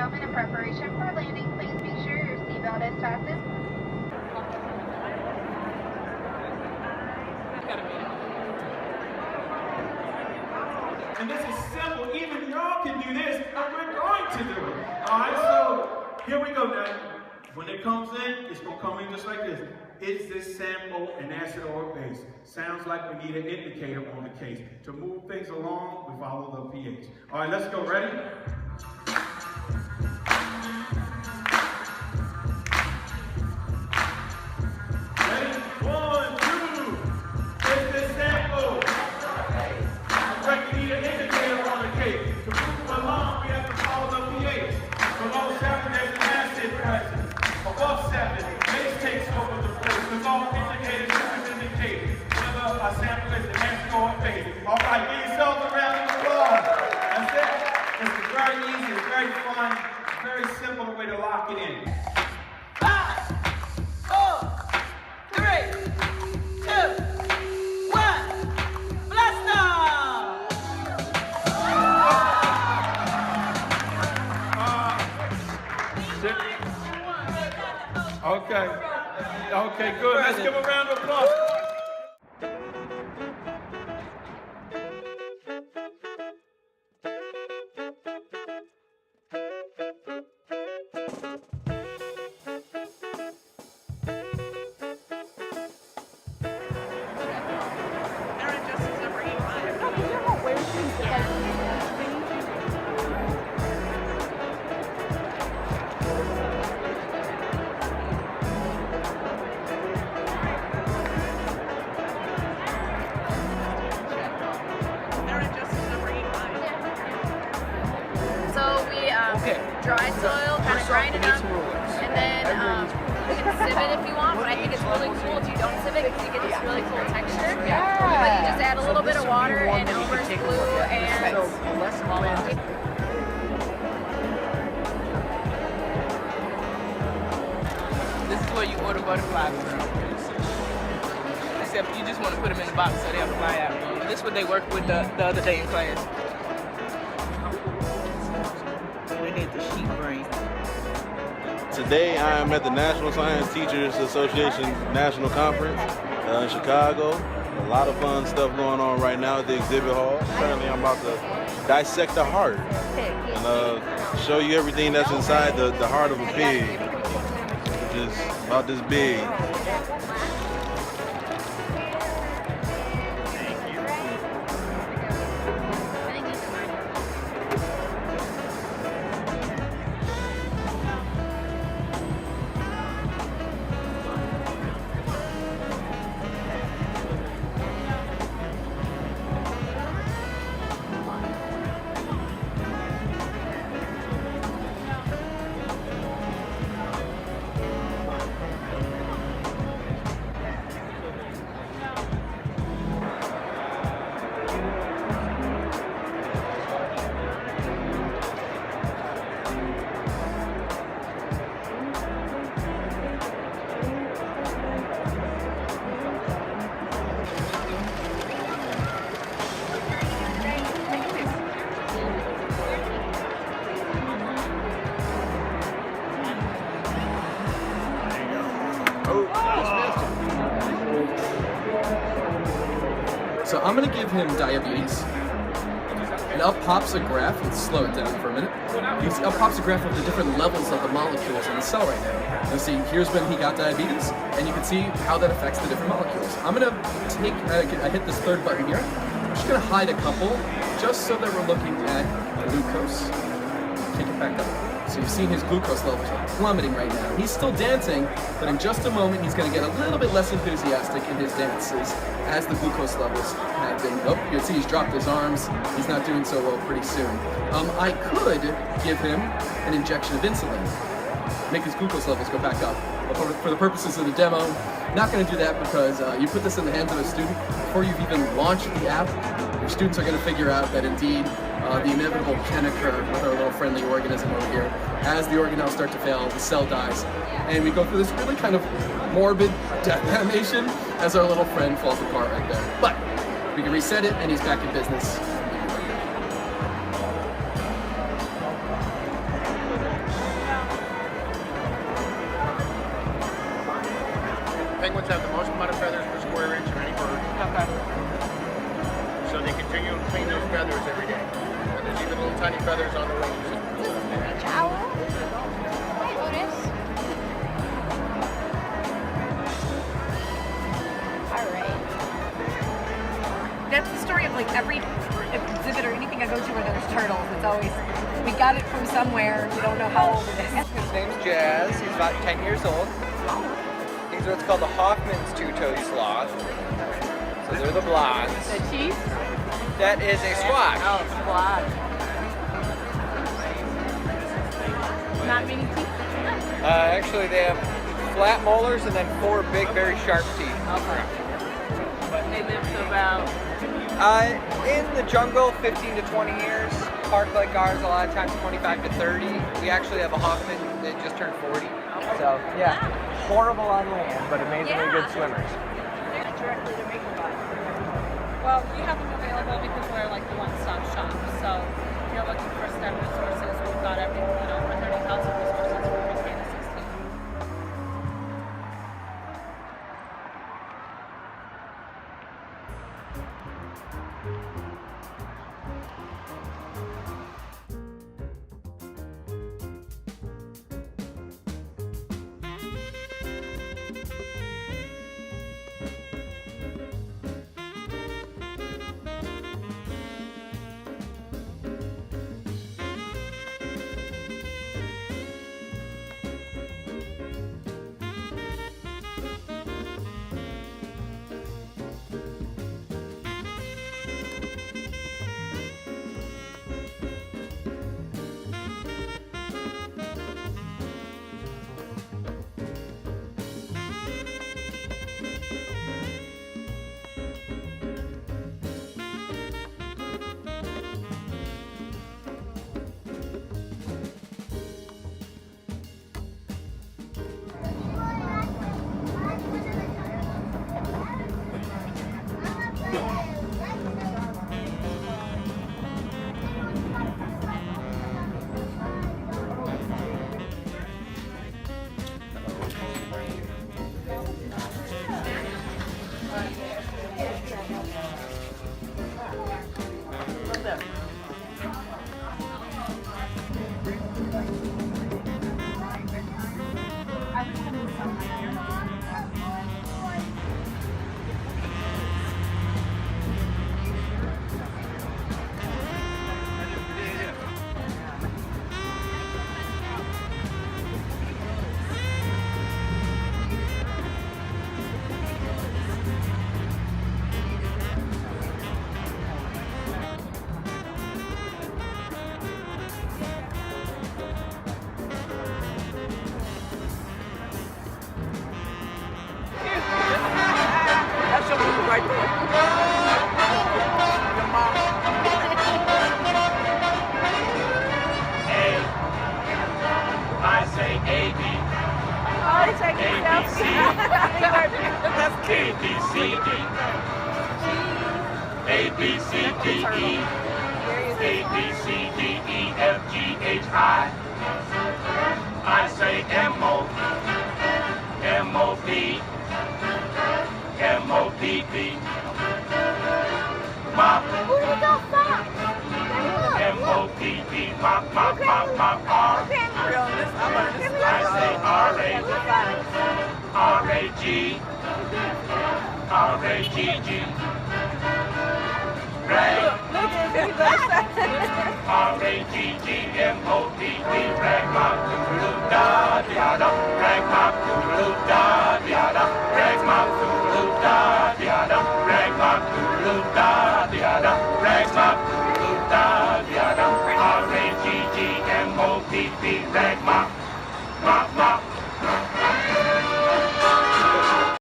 gentlemen, in preparation for landing, please be sure your seatbelt is fastened. And this is simple. Even y'all can do this, but we're going to do it. All right, so here we go now. When it comes in, it's going to come in just like this. Is this sample an acid or a base? Sounds like we need an indicator on the case. To move things along, we follow the pH. All right, let's go. Ready? Ready? 1, 2. Is this sample? Correct, we need an indicator on the case. To move along, we have to follow the pH. Below 7, there's an acid present. Above 7, base takes over the place. Because all indicators should indicate whether a sample is an acid or a base. All right, give yourselves a round of applause. That's it. This is very easy, it's very fun, very simple way to lock it in. 5, 4, 3, 2, 1, blast off! Okay, good. Let's give a round of applause. Dry soil, kind of grind it up, and then you can sieve it if you want, but I think it's really cool if you don't sieve it because you get this really cool texture. But you just add a little bit of water and Elmer's glue and This is where you order butterflies from. Except you just want to put them in the box so they'll fly out. This is what they worked with the other day in class. The sheep brain. Today I am at the National Science Teachers Association National Conference in Chicago. A lot of fun stuff going on right now at the exhibit hall. Currently I'm about to dissect the heart and show you everything that's inside the heart of a pig, which is about this big. So I'm going to give him diabetes, and up pops a graph. Let's slow it down for a minute. Up pops a graph of the different levels of the molecules in the cell right now. You'll see here's when he got diabetes, and you can see how that affects the different molecules. I'm going to take, I hit this third button here. I'm just going to hide a couple, just so that we're looking at glucose. Kick it back up. So you've seen his glucose levels plummeting right now. He's still dancing, but in just a moment he's going to get a little bit less enthusiastic in his dances as the glucose levels have been. Oh, you can see he's dropped his arms. He's not doing so well pretty soon. I could give him an injection of insulin, make his glucose levels go back up. But for the purposes of the demo, not going to do that because you put this in the hands of a student before you've even launched the app. Your students are going to figure out that indeed the inevitable can occur with our little friendly organism over here. As the organelles start to fail, the cell dies, and we go through this really kind of morbid death animation as our little friend falls apart right there. But we can reset it, and he's back in business. feathers every day. And there's even little tiny feathers on the wings. This is a beach owl. Hi, Otis. All right. That's the story of like every exhibit or anything I go to where there's turtles. It's always, we got it from somewhere, we don't know how old it is. His name's Jazz. He's about 10 years old. He's what's called the Hoffman's two-toed sloth. So they're the blondes. The chief? That is a squash. Oh, squash. Not many teeth? Actually, they have flat molars and then 4 big, very sharp teeth. Okay. They live to about... In the jungle, 15 to 20 years. Park like ours, a lot of times 25 to 30. We actually have a Hoffman that just turned 40. So, yeah, horrible on land, but amazingly good swimmers. Directly to make a Well, we have them available because we're like the one-stop shop. So if you're looking for STEM resources, we've got everything, over 30,000 resources for pre-K to 16. That's your move right there. Your mom. I say A, B. Oh, he's taking A, B, C. That's A, B, C, D. A, B, C, D, E. A, B, C, D, E, F, G, H, I. I say M, O. M, O, P. M, O, P, P. Mop. Where did it go from? M, O, P, P. Mop, mop, mop, mop, R. I say R, A. R, A, G. R, A, G, G. Rag. R, A, G, G, M, O, P, P. Rag, mop, doodle, da, da, da. Rag, mop, doodle, da, da, da. Rag, mop, doodle, da, da, da. Rag, mop, doodle, da, da, da. Rag, mop, doodle, da, da, da. R, A, G, G, M, O, P, P. Rag, mop, mop, mop.